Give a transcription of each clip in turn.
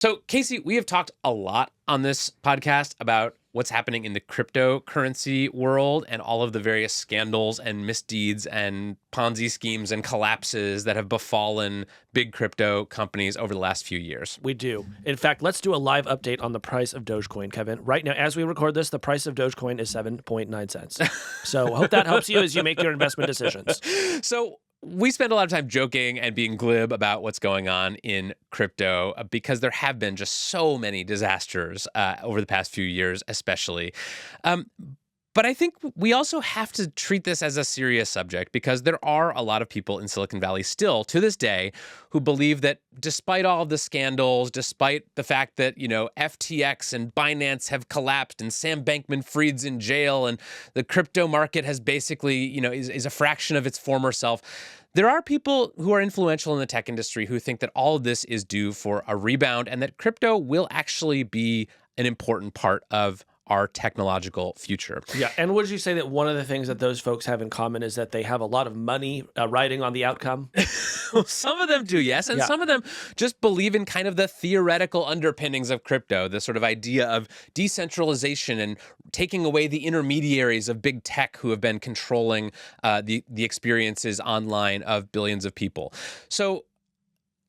So, Casey, we have talked a lot on this podcast about what's happening in the cryptocurrency world and all of the various scandals and misdeeds and Ponzi schemes and collapses that have befallen big crypto companies over the last few years. We do. In fact, let's do a live update on the price of Dogecoin, Kevin. Right now, as we record this, the price of Dogecoin is 7.9 cents. So hope that helps you as you make your investment decisions. So we spend a lot of time joking and being glib about what's going on in crypto because there have been just so many disasters over the past few years, especially. But I think we also have to treat this as a serious subject because there are a lot of people in Silicon Valley still, to this day, who believe that despite all of the scandals, despite the fact that, FTX and Binance have collapsed and Sam Bankman-Fried's in jail and the crypto market has basically, is a fraction of its former self, there are people who are influential in the tech industry who think that all of this is due for a rebound and that crypto will actually be an important part of our technological future. Yeah, and would you say that one of the things that those folks have in common is that they have a lot of money riding on the outcome? Some of them do, yes, and some of them just believe in kind of the theoretical underpinnings of crypto, the sort of idea of decentralization and taking away the intermediaries of big tech who have been controlling the experiences online of billions of people. So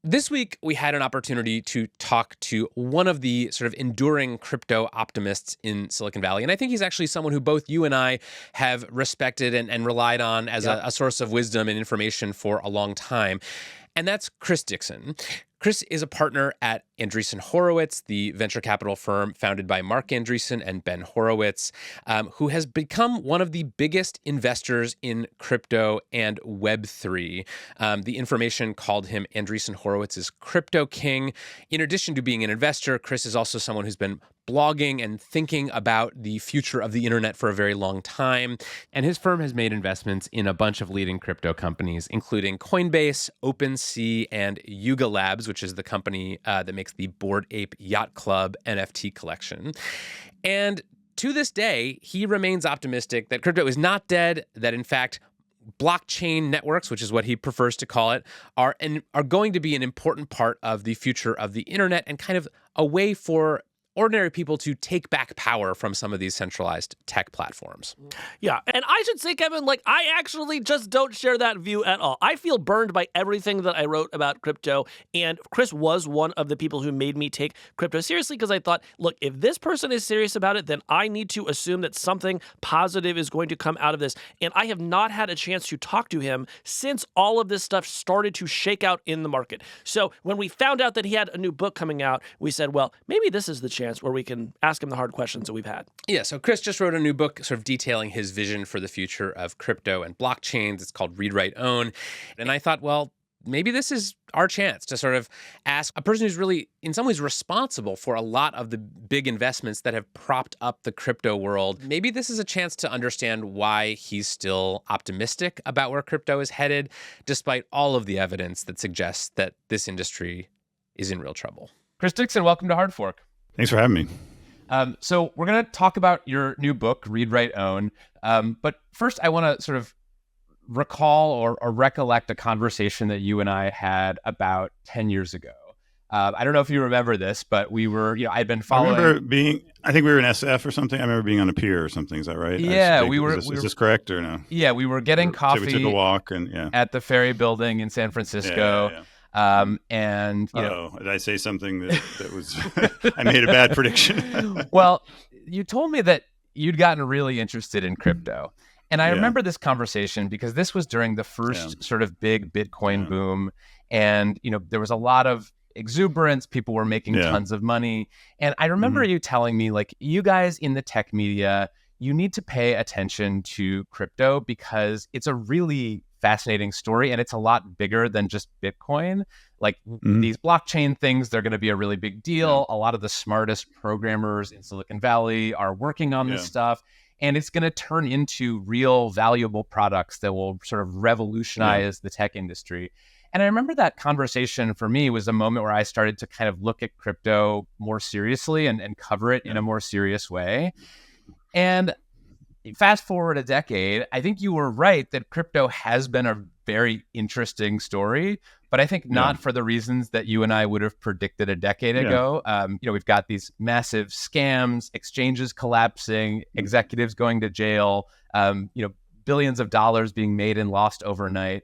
this week, we had an opportunity to talk to one of the sort of enduring crypto optimists in Silicon Valley. And I think he's actually someone who both you and I have respected and relied on as a source of wisdom and information for a long time. And that's Chris Dixon. Chris is a partner at Andreessen Horowitz, the venture capital firm founded by Mark Andreessen and Ben Horowitz, who has become one of the biggest investors in crypto and Web3. The information called him Andreessen Horowitz's crypto king. In addition to being an investor, Chris is also someone who's been blogging and thinking about the future of the internet for a very long time. And his firm has made investments in a bunch of leading crypto companies, including Coinbase, OpenSea, and Yuga Labs, which is the company that makes the Bored Ape Yacht Club NFT collection. And to this day, he remains optimistic that crypto is not dead, that in fact, blockchain networks, which is what he prefers to call it, are going to be an important part of the future of the internet and kind of a way for ordinary people to take back power from some of these centralized tech platforms. Yeah, and I should say, Kevin, I actually just don't share that view at all. I feel burned by everything that I wrote about crypto, and Chris was one of the people who made me take crypto seriously because I thought, look, if this person is serious about it, then I need to assume that something positive is going to come out of this. And I have not had a chance to talk to him since all of this stuff started to shake out in the market. So when we found out that he had a new book coming out, we said, well, maybe this is the chance where we can ask him the hard questions that we've had. Yeah, so Chris just wrote a new book sort of detailing his vision for the future of crypto and blockchains. It's called Read, Write, Own. And I thought, well, maybe this is our chance to sort of ask a person who's really, in some ways, responsible for a lot of the big investments that have propped up the crypto world. Maybe this is a chance to understand why he's still optimistic about where crypto is headed, despite all of the evidence that suggests that this industry is in real trouble. Chris Dixon, welcome to Hard Fork. Thanks for having me. So we're going to talk about your new book, Read, Write, Own. But first, I want to sort of recall or recollect a conversation that you and I had about 10 years ago. I don't know if you remember this, but we were, I'd been following. I think we were in SF or something. I remember being on a pier or something. Is that right? Yeah, Is this correct or no? Yeah, we were getting coffee. So we took a walk at the Ferry Building in San Francisco. Yeah. And did I say something that was I made a bad prediction? Well, you told me that you'd gotten really interested in crypto. And I remember this conversation because this was during the first sort of big Bitcoin boom. And, there was a lot of exuberance. People were making tons of money. And I remember you telling me, you guys in the tech media, you need to pay attention to crypto because it's a really fascinating story and it's a lot bigger than just Bitcoin. These blockchain things, they're going to be a really big deal. A lot of the smartest programmers in Silicon Valley are working on this stuff, and it's going to turn into real valuable products that will sort of revolutionize the tech industry. And I remember that conversation for me was a moment where I started to kind of look at crypto more seriously and cover it in a more serious way. And fast forward a decade, I think you were right that crypto has been a very interesting story, but I think not for the reasons that you and I would have predicted a decade ago. We've got these massive scams, exchanges collapsing, executives going to jail, billions of dollars being made and lost overnight.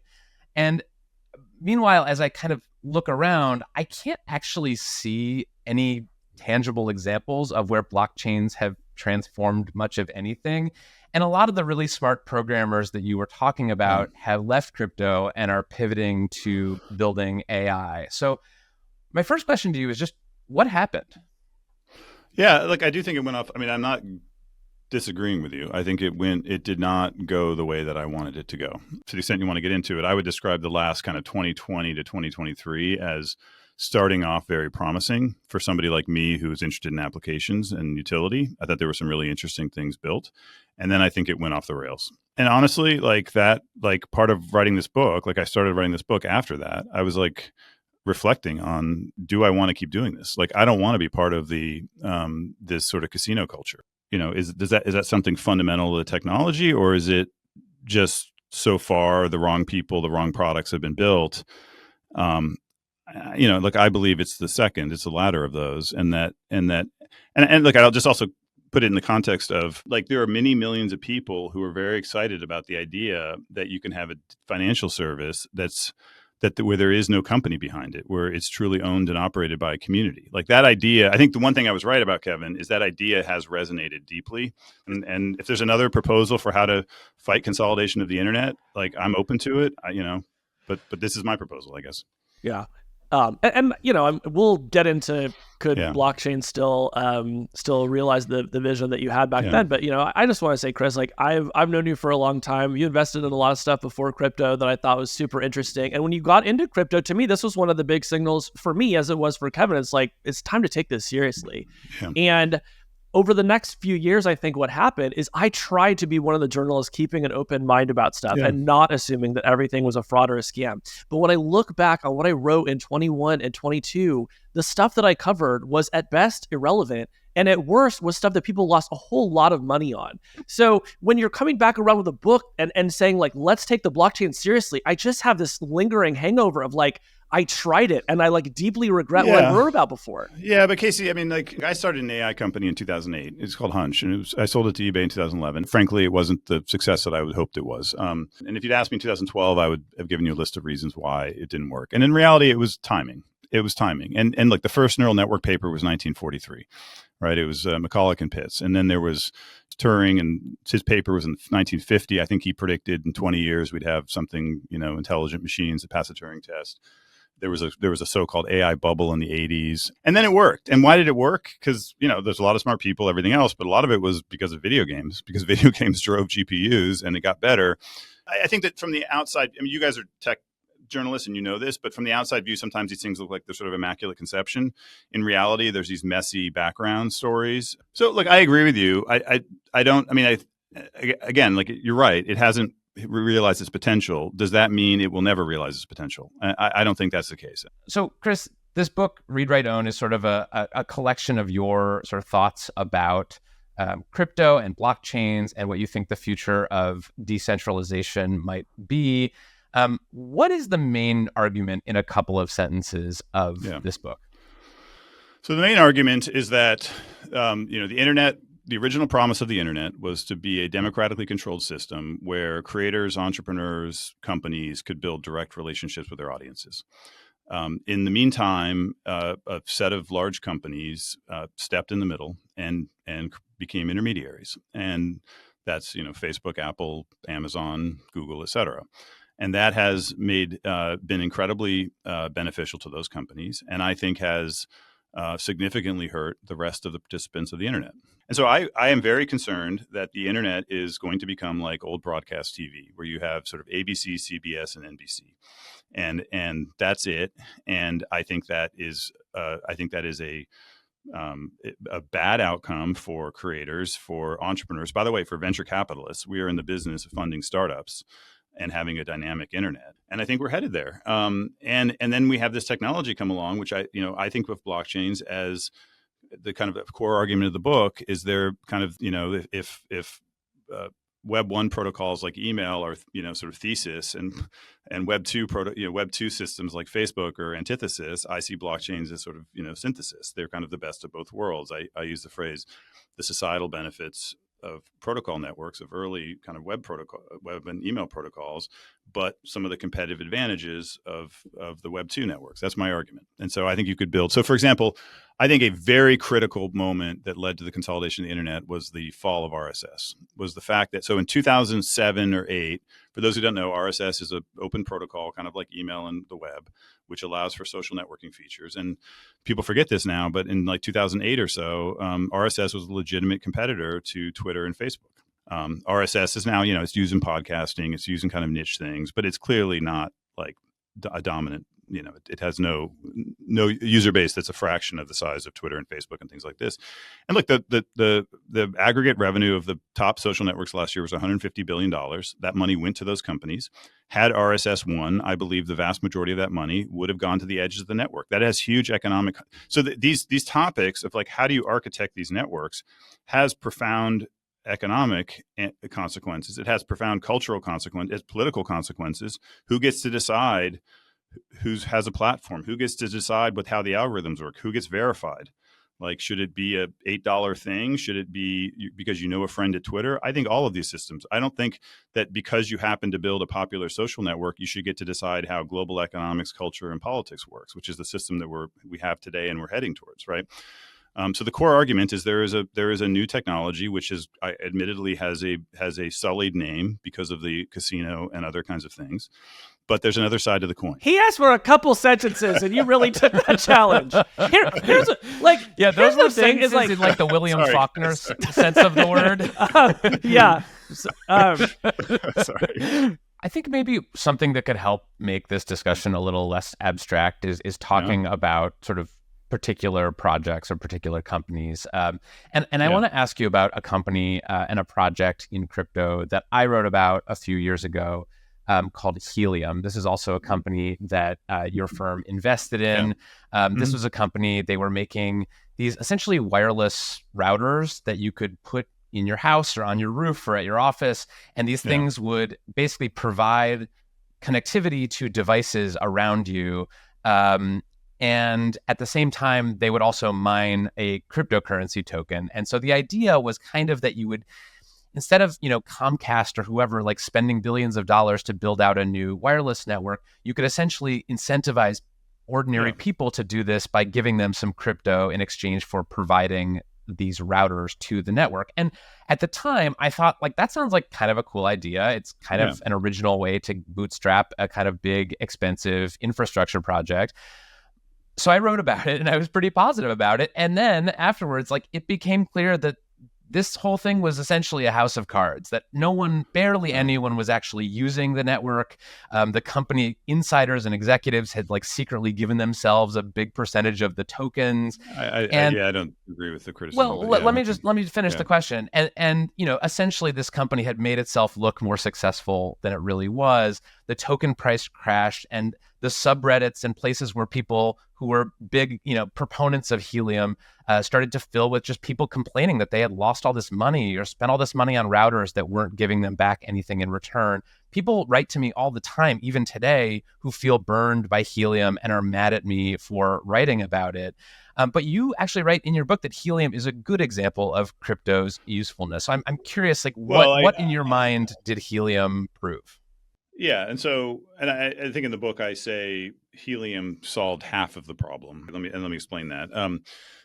And meanwhile, as I kind of look around, I can't actually see any tangible examples of where blockchains have transformed much of anything. And a lot of the really smart programmers that you were talking about have left crypto and are pivoting to building AI. So my first question to you is just, what happened? Yeah, like I do think it went off. I mean, I'm not disagreeing with you. I think it did not go the way that I wanted it to go. To the extent you want to get into it, I would describe the last kind of 2020 to 2023 as starting off very promising for somebody like me who was interested in applications and utility. I thought there were some really interesting things built. And then I think it went off the rails. And honestly, like part of writing this book, like I started writing this book after that, I was like reflecting on, do I want to keep doing this? Like, I don't want to be part of the this sort of casino culture. Is that something fundamental to the technology, or is it just so far the wrong people, the wrong products have been built? Look, I believe it's the second, it's the latter of those, and look, I'll just also put it in the context of like there are many millions of people who are very excited about the idea that you can have a financial service where there is no company behind it, where it's truly owned and operated by a community. Like that idea, I think the one thing I was right about, Kevin, is that idea has resonated deeply. And if there's another proposal for how to fight consolidation of the internet, like I'm open to it, but this is my proposal, I guess. Yeah. We'll get into could blockchain still realize the vision that you had back then. But I just want to say, Chris, like I've known you for a long time. You invested in a lot of stuff before crypto that I thought was super interesting. And when you got into crypto, to me, this was one of the big signals for me, as it was for Kevin. It's like it's time to take this seriously. Yeah. And over the next few years, I think what happened is I tried to be one of the journalists keeping an open mind about stuff and not assuming that everything was a fraud or a scam. But when I look back on what I wrote in 21 and 22, the stuff that I covered was at best irrelevant, and at worst was stuff that people lost a whole lot of money on. So when you're coming back around with a book and saying like, let's take the blockchain seriously, I just have this lingering hangover of like, I tried it and I like deeply regret what I wrote about before. Yeah, but Casey, I mean, like I started an AI company in 2008. It's called Hunch, and I sold it to eBay in 2011. Frankly, it wasn't the success that I would hoped it was. And if you'd asked me in 2012, I would have given you a list of reasons why it didn't work. And in reality, it was timing. And like the first neural network paper was 1943, right? It was McCulloch and Pitts. And then there was Turing, and his paper was in 1950. I think he predicted in 20 years we'd have something, intelligent machines that pass the Turing test. There was a so-called AI bubble in the 80s, and then it worked. And why did it work? Because there's a lot of smart people, everything else, but a lot of it was because of video games. Because video games drove GPUs, and it got better. I think that from the outside, I mean, you guys are tech journalists, and you know this, but from the outside view, sometimes these things look like they're sort of immaculate conception. In reality, there's these messy background stories. So, look, I agree with you. Again, like you're right. It hasn't realize its potential. Does that mean it will never realize its potential? I don't think that's the case. So, Chris, this book, Read, Write, Own, is sort of a collection of your sort of thoughts about crypto and blockchains and what you think the future of decentralization might be. What is the main argument in a couple of sentences of this book? So the main argument is that the internet, the original promise of the internet was to be a democratically controlled system where creators, entrepreneurs, companies could build direct relationships with their audiences. In the meantime, a set of large companies stepped in the middle and became intermediaries. And that's, Facebook, Apple, Amazon, Google, et cetera. And that has been incredibly beneficial to those companies, and I think has significantly hurt the rest of the participants of the internet. And so I am very concerned that the internet is going to become like old broadcast TV, where you have sort of ABC, CBS, and NBC, and that's it. And I think that is a bad outcome for creators, for entrepreneurs. By the way, for venture capitalists, we are in the business of funding startups and having a dynamic internet. And I think we're headed there. And then we have this technology come along, which I think of blockchains as the kind of core argument of the book is they're kind of, if Web 1 protocols like email are, sort of thesis, and Web 2 Web 2 systems like Facebook or antithesis. I see blockchains as sort of, synthesis. They're kind of the best of both worlds. I use the phrase the societal benefits of protocol networks, of early kind of web and email protocols, but some of the competitive advantages of the Web 2 networks. That's my argument. And so I think you could build. So for example, I think a very critical moment that led to the consolidation of the internet was the fall of RSS, was the fact that, so in 2007 or 8, for those who don't know, RSS is an open protocol, kind of like email and the web, which allows for social networking features. And people forget this now, but in like 2008 or so, RSS was a legitimate competitor to Twitter and Facebook. RSS is now, it's used in podcasting, it's used in kind of niche things, but it's clearly not like a dominant, it has no user base that's a fraction of the size of Twitter and Facebook and things like this. And look, the aggregate revenue of the top social networks last year was $150 billion. That money went to those companies. Had RSS won, I believe the vast majority of that money would have gone to the edges of the network. That has huge economic. So these topics of like, how do you architect these networks has profound economic consequences. It has profound cultural consequences, political consequences. Who gets to decide who has a platform? Who gets to decide with how the algorithms work? Who gets verified? Like, should it be a $8 thing? Should it be because you know a friend at Twitter? I think all of these systems. I don't think that because you happen to build a popular social network, you should get to decide how global economics, culture, and politics works, which is the system that we have today and we're heading towards, right? So the core argument is there is a new technology which is admittedly has a sullied name because of the casino and other kinds of things, but there's another side to the coin. He asked for a couple sentences, and you really took that challenge. Here's those were sentences in like the William Faulkner sense of the word. Sorry. I think maybe something that could help make this discussion a little less abstract is talking about sort of particular projects or particular companies. And I want to ask you about a company and a project in crypto that I wrote about a few years ago called Helium. This is also a company that your firm invested in. This was a company, they were making these essentially wireless routers that you could put in your house or on your roof or at your office. And these things would basically provide connectivity to devices around you. And at the same time, they would also mine a cryptocurrency token. And so the idea was kind of that you would, instead of, Comcast or whoever, like spending billions of dollars to build out a new wireless network, you could essentially incentivize ordinary people to do this by giving them some crypto in exchange for providing these routers to the network. And at the time, I thought, like, that sounds like kind of a cool idea. It's kind of an original way to bootstrap a kind of big, expensive infrastructure project. So I wrote about it and I was pretty positive about it. And then afterwards, like, it became clear that this whole thing was essentially a house of cards, that barely anyone was actually using the network. The company insiders and executives had like secretly given themselves a big percentage of the tokens. I don't agree with the criticism. Well, let me finish the question. And essentially this company had made itself look more successful than it really was. The token price crashed, and the subreddits and places where people who were big, proponents of Helium started to fill with just people complaining that they had lost all this money or spent all this money on routers that weren't giving them back anything in return. People write to me all the time, even today, who feel burned by Helium and are mad at me for writing about it. But you actually write in your book that Helium is a good example of crypto's usefulness. So I'm curious, like, what in your mind did Helium prove? Yeah, and I think in the book I say Helium solved half of the problem. Let me explain that.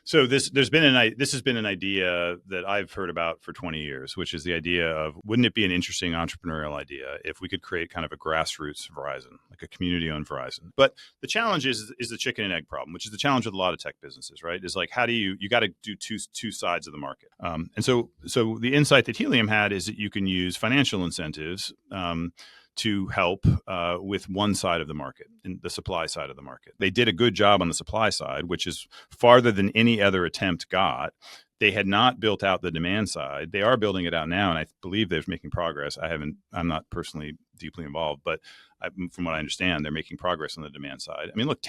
So this has been an idea that I've heard about for 20 years, which is the idea of, wouldn't it be an interesting entrepreneurial idea if we could create kind of a grassroots Verizon, like a community-owned Verizon? But the challenge is the chicken and egg problem, which is the challenge with a lot of tech businesses, right? Is like, how do you got to do two sides of the market. And so the insight that Helium had is that you can use financial incentives to help with one side of the market, in the supply side of the market. They did a good job on the supply side, which is farther than any other attempt got. They had not built out the demand side. They are building it out now, and I believe they're making progress. I'm not personally deeply involved, but from what I understand, they're making progress on the demand side. I mean, look,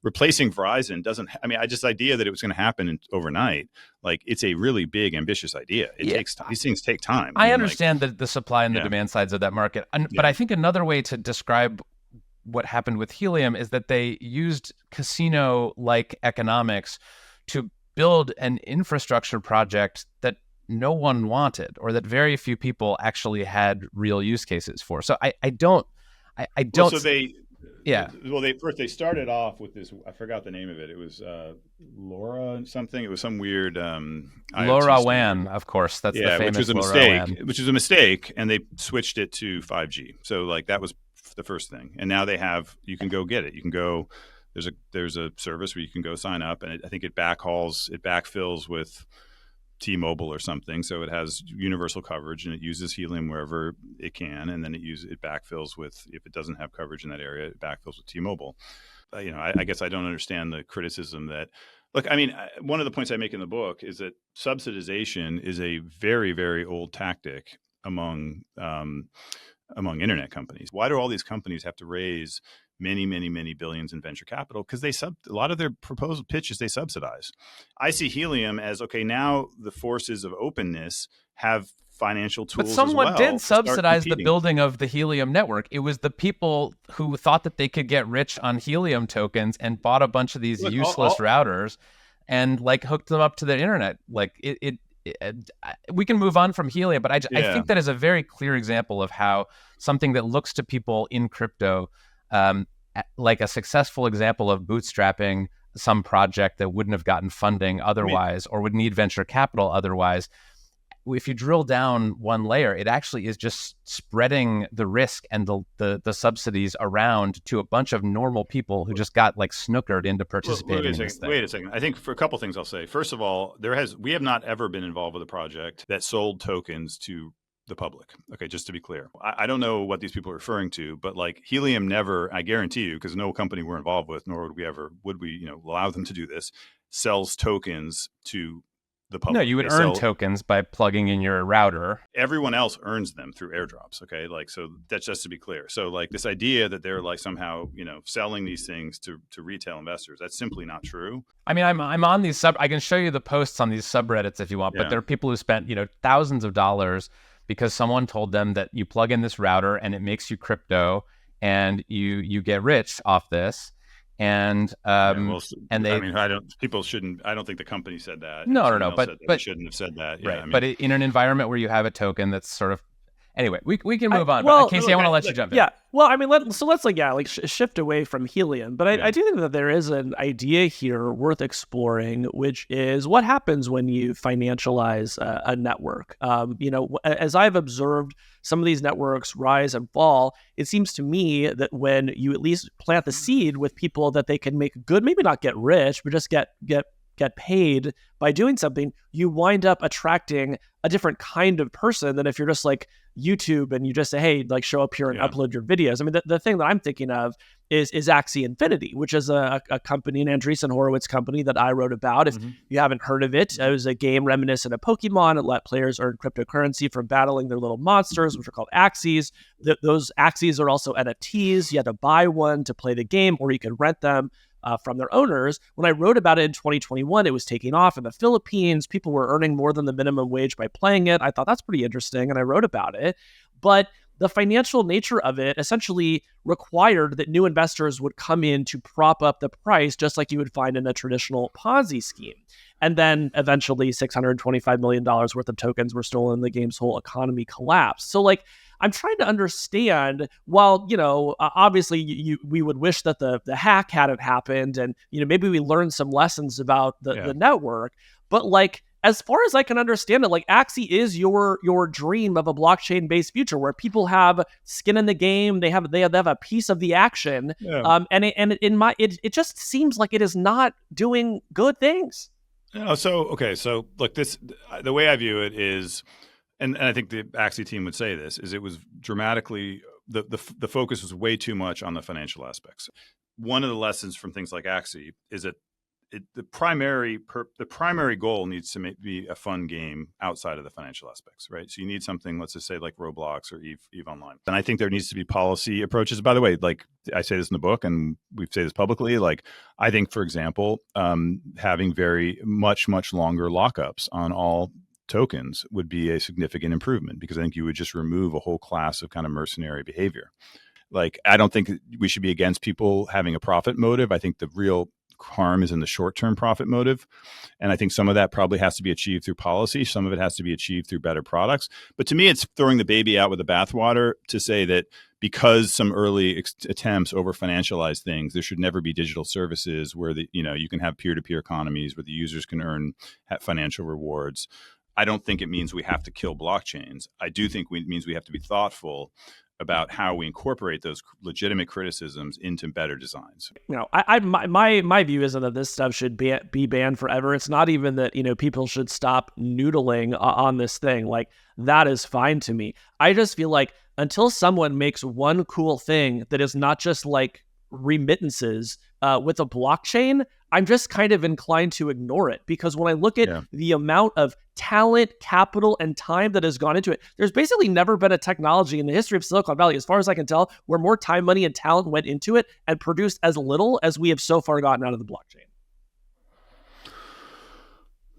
replacing Verizon doesn't. I mean, just idea that it was going to happen overnight. Like, it's a really big, ambitious idea. It takes time. These things take time. I understand the supply and the demand sides of that market, but I think another way to describe what happened with helium is that they used casino-like economics to build an infrastructure project that no one wanted, or that very few people actually had real use cases for. So I don't. Well, so they they started off with this. I forgot the name of it. It was Laura something. It was some weird LoRaWAN, of course. That's the famous which was a mistake. Which was a mistake, and they switched it to 5G. So like that was the first thing, and now you can go get it. You can go. There's a service where you can go sign up, and I think it backfills with T-Mobile or something, so it has universal coverage, and it uses helium wherever it can, and then it backfills with, if it doesn't have coverage in that area, it backfills with T-Mobile. I guess I don't understand the criticism that. Look, I mean, one of the points I make in the book is that subsidization is a very, very old tactic among internet companies. Why do all these companies have to raise many, many, many billions in venture capital? Because a lot of their proposal pitches they subsidize. I see helium as, okay, now the forces of openness have financial tools. But someone did subsidize the competing. building of the helium network. It was the people who thought that they could get rich on helium tokens and bought a bunch of these useless routers and like hooked them up to the internet. Like we can move on from helium, but I think that is a very clear example of how something that looks to people in crypto like a successful example of bootstrapping some project that wouldn't have gotten funding otherwise, or would need venture capital otherwise. If you drill down one layer, it actually is just spreading the risk and the subsidies around to a bunch of normal people who just got like snookered into participating in this thing. Wait a second. I think for a couple things I'll say. First of all, we have not ever been involved with a project that sold tokens to the public. Okay, just to be clear. I don't know what these people are referring to, but like helium never, I guarantee you, because no company we're involved with, nor would we allow them to do this, sells tokens to the public. No, you would earn tokens by plugging in your router. Everyone else earns them through airdrops. Okay, like, so that's just to be clear. So like this idea that they're like somehow selling these things to retail investors, that's simply not true. I mean, I'm on these I can show you the posts on these subreddits if you want, but there are people who spent thousands of dollars because someone told them that you plug in this router and it makes you crypto and you get rich off this. And I don't think the company said that. No, but they shouldn't have said that. Right. But in an environment where you have a token that's sort of, anyway, we can move on. Well, Casey, I want to let you jump in. Yeah. Well, I mean, let's shift away from helium. But I do think that there is an idea here worth exploring, which is what happens when you financialize a network. As I've observed some of these networks rise and fall, it seems to me that when you at least plant the seed with people that they can make good, maybe not get rich, but just get paid by doing something, you wind up attracting a different kind of person than if you're just like YouTube and you just say, hey, like show up here and upload your videos. I mean, the thing that I'm thinking of is Axie Infinity, which is a company, an Andreessen Horowitz company that I wrote about. If you haven't heard of it, it was a game reminiscent of Pokemon. It let players earn cryptocurrency from battling their little monsters, which are called Axies. Those Axies are also NFTs. You had to buy one to play the game, or you could rent them from their owners. When I wrote about it in 2021, it was taking off in the Philippines. People were earning more than the minimum wage by playing it. I thought that's pretty interesting, and I wrote about it. But the financial nature of it essentially required that new investors would come in to prop up the price, just like you would find in a traditional Ponzi scheme. And then eventually $625 million worth of tokens were stolen and the game's whole economy collapsed. So like, I'm trying to understand, while, obviously we would wish that the hack hadn't happened and, maybe we learned some lessons about the network, but like, as far as I can understand it, like Axie is your dream of a blockchain-based future where people have skin in the game, they have a piece of the action, and it just seems like it is not doing good things. So look, the way I view it is, and I think the Axie team would say this, is it was dramatically, the focus was way too much on the financial aspects. One of the lessons from things like Axie is that the primary goal needs to be a fun game outside of the financial aspects, right? So you need something, let's just say like Roblox or Eve Online. And I think there needs to be policy approaches. By the way, like I say this in the book, and we say this publicly. Like I think, for example, having very much longer lockups on all tokens would be a significant improvement, because I think you would just remove a whole class of kind of mercenary behavior. Like, I don't think we should be against people having a profit motive. I think the real harm is in the short-term profit motive. And I think some of that probably has to be achieved through policy. Some of it has to be achieved through better products. But to me, it's throwing the baby out with the bathwater to say that because some early attempts over financialize things, there should never be digital services where you can have peer-to-peer economies where the users can earn financial rewards. I don't think it means we have to kill blockchains. I do think it means we have to be thoughtful about how we incorporate those legitimate criticisms into better designs. My view isn't that this stuff should be banned forever. It's not even that, people should stop noodling on this thing. Like, that is fine to me. I just feel like until someone makes one cool thing that is not just like remittances with a blockchain, I'm just kind of inclined to ignore it, because when I look at the amount of talent, capital, and time that has gone into it, there's basically never been a technology in the history of Silicon Valley, as far as I can tell, where more time, money, and talent went into it and produced as little as we have so far gotten out of the blockchain.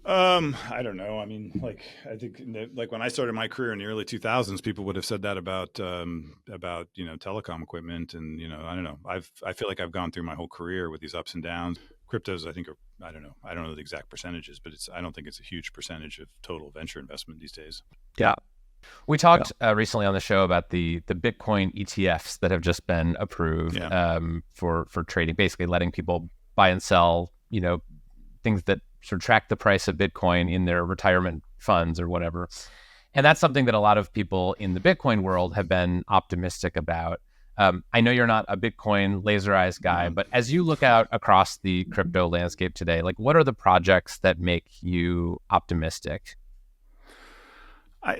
I don't know. I mean, like, I think like when I started my career in the early 2000s, people would have said that about telecom equipment, and I don't know. I feel like I've gone through my whole career with these ups and downs. Cryptos, I think, I don't know the exact percentages, but I don't think it's a huge percentage of total venture investment these days. Yeah. We talked recently on the show about the Bitcoin ETFs that have just been approved for trading, basically letting people buy and sell, things that sort of track the price of Bitcoin in their retirement funds or whatever. And that's something that a lot of people in the Bitcoin world have been optimistic about. I know you're not a Bitcoin laser eyes guy, but as you look out across the crypto landscape today, like, what are the projects that make you optimistic? A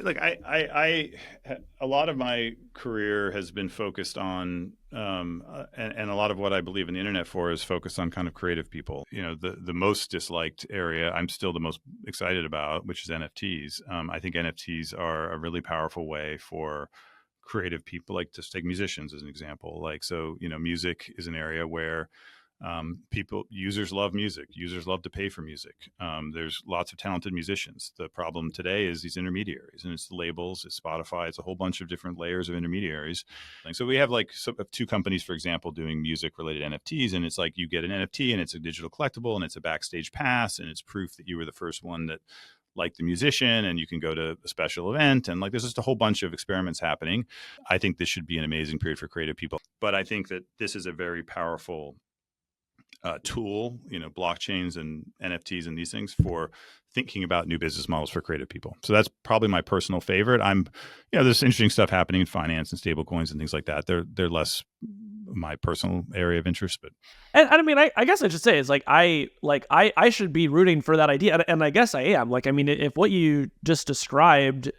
lot of my career has been focused on, and a lot of what I believe in the internet for is focused on kind of creative people. The most disliked area I'm still the most excited about, which is NFTs. I think NFTs are a really powerful way for creative people, like, just take musicians as an example. Like, so, music is an area where users love music. Users love to pay for music. There's lots of talented musicians. The problem today is these intermediaries, and it's the labels, it's Spotify, it's a whole bunch of different layers of intermediaries. So we have like two companies, for example, doing music related NFTs, and it's like you get an NFT and it's a digital collectible and it's a backstage pass and it's proof that you were the first one that liked the musician, and you can go to a special event, and like there's just a whole bunch of experiments happening. I think this should be an amazing period for creative people, but I think that this is a very powerful tool, blockchains and NFTs and these things for thinking about new business models for creative people. So that's probably my personal favorite. There's interesting stuff happening in finance and stable coins and things like that. They're less my personal area of interest, but I mean, I guess I should say is I should be rooting for that idea, and I guess I am. Like, I mean, if what you just described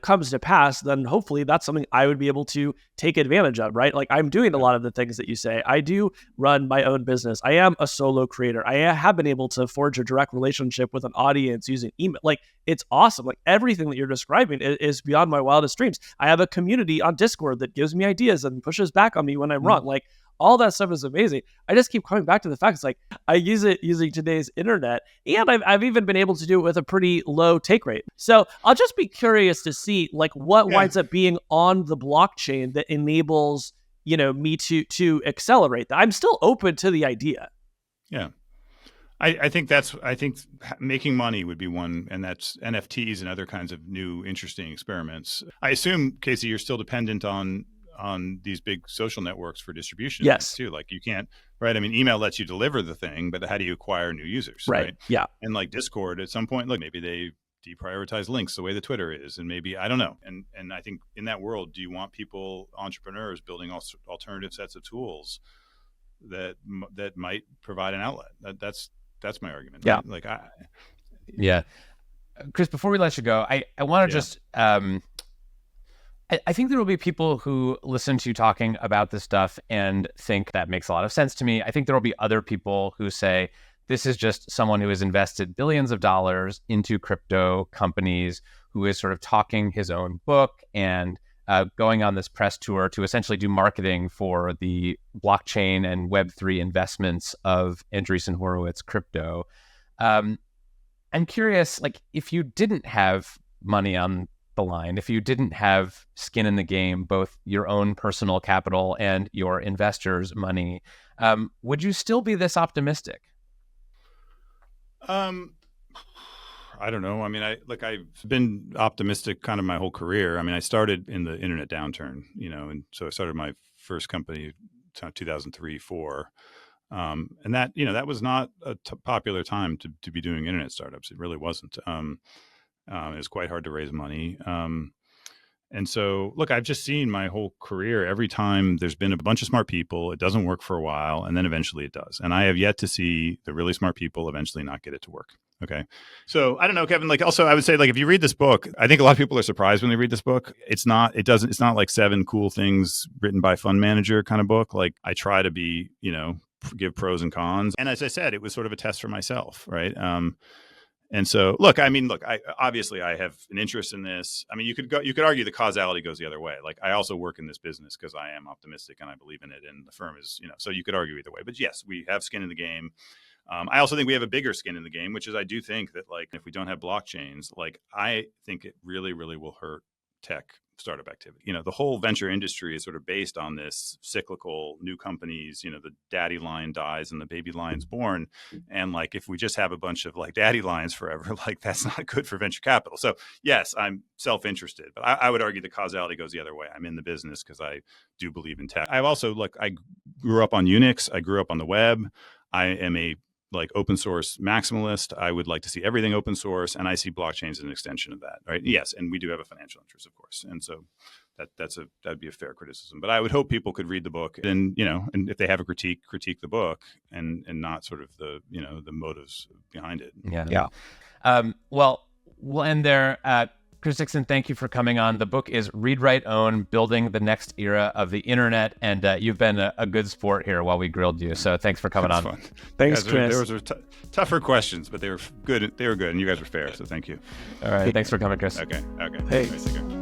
comes to pass, then hopefully that's something I would be able to take advantage of, right? Like, I'm doing a lot of the things that you say. I do run my own business. I am a solo creator. I have been able to forge a direct relationship with an audience using email. Like, it's awesome. Like, everything that you're describing is beyond my wildest dreams. I have a community on Discord that gives me ideas and pushes back on me when I'm wrong. Like, all that stuff is amazing. I just keep coming back to the fact it's like I use it using today's internet, and I've even been able to do it with a pretty low take rate. So I'll just be curious to see like what winds up being on the blockchain that enables me to accelerate that. I'm still open to the idea. Yeah. I think making money would be one, and that's NFTs and other kinds of new interesting experiments. I assume, Casey, you're still dependent on these big social networks for distribution. Yes. Too. Like, you can't, right? I mean, email lets you deliver the thing, but how do you acquire new users? Right. Yeah. And like Discord, at some point, look, maybe they deprioritize links the way the Twitter is, and maybe, I don't know. And I think in that world, do you want people, entrepreneurs, building alternative sets of tools that might provide an outlet? That's my argument. Yeah. Right? Yeah. Chris, before we let you go, I want to just, I think there will be people who listen to you talking about this stuff and think that makes a lot of sense to me. I think there will be other people who say, this is just someone who has invested billions of dollars into crypto companies, who is sort of talking his own book and going on this press tour to essentially do marketing for the blockchain and Web3 investments of Andreessen Horowitz Crypto. I'm curious, like, if you didn't have money on the line, if you didn't have skin in the game, both your own personal capital and your investors' money, would you still be this optimistic? I don't know. I mean, I've been optimistic kind of my whole career. I mean, I started in the internet downturn, and so I started my first company 2003, 4. And that, that was not a popular time to be doing internet startups. It really wasn't. It was quite hard to raise money. And so, look, I've just seen my whole career, every time there's been a bunch of smart people, it doesn't work for a while, and then eventually it does. And I have yet to see the really smart people eventually not get it to work. Okay. So I don't know, Kevin, also I would say, if you read this book, I think a lot of people are surprised when they read this book. It's not like 7 cool things written by a fund manager kind of book. I try to be, give pros and cons. And as I said, it was sort of a test for myself. Right. And so, I obviously have an interest in this. I mean, you could argue the causality goes the other way. I also work in this business because I am optimistic and I believe in it, and the firm is, so you could argue either way. But yes, we have skin in the game. I also think we have a bigger skin in the game, which is I do think that if we don't have blockchains, I think it really, really will hurt tech startup activity. The whole venture industry is sort of based on this cyclical new companies, the daddy lion dies and the baby lion's born. And if we just have a bunch of daddy lions forever, that's not good for venture capital. So yes, I'm self-interested, but I would argue the causality goes the other way. I'm in the business because I do believe in tech. I've also, I grew up on Unix. I grew up on the web. I am a open source maximalist. I would like to see everything open source, and I see blockchain as an extension of that, right? Yes, and we do have a financial interest, of course, and so that'd be a fair criticism. But I would hope people could read the book, and and if they have a critique the book, and not sort of the the motives behind it. Yeah. Well, we'll end there. Chris Dixon, thank you for coming on. The book is Read, Write, Own: Building the Next Era of the Internet, and you've been a good sport here while we grilled you. So thanks for coming on. Fun. Thanks, Chris. There was tougher questions, but they were good. They were good, and you guys were fair. So thank you. All right. Thanks for coming, Chris. Okay. Hey. Nice to go.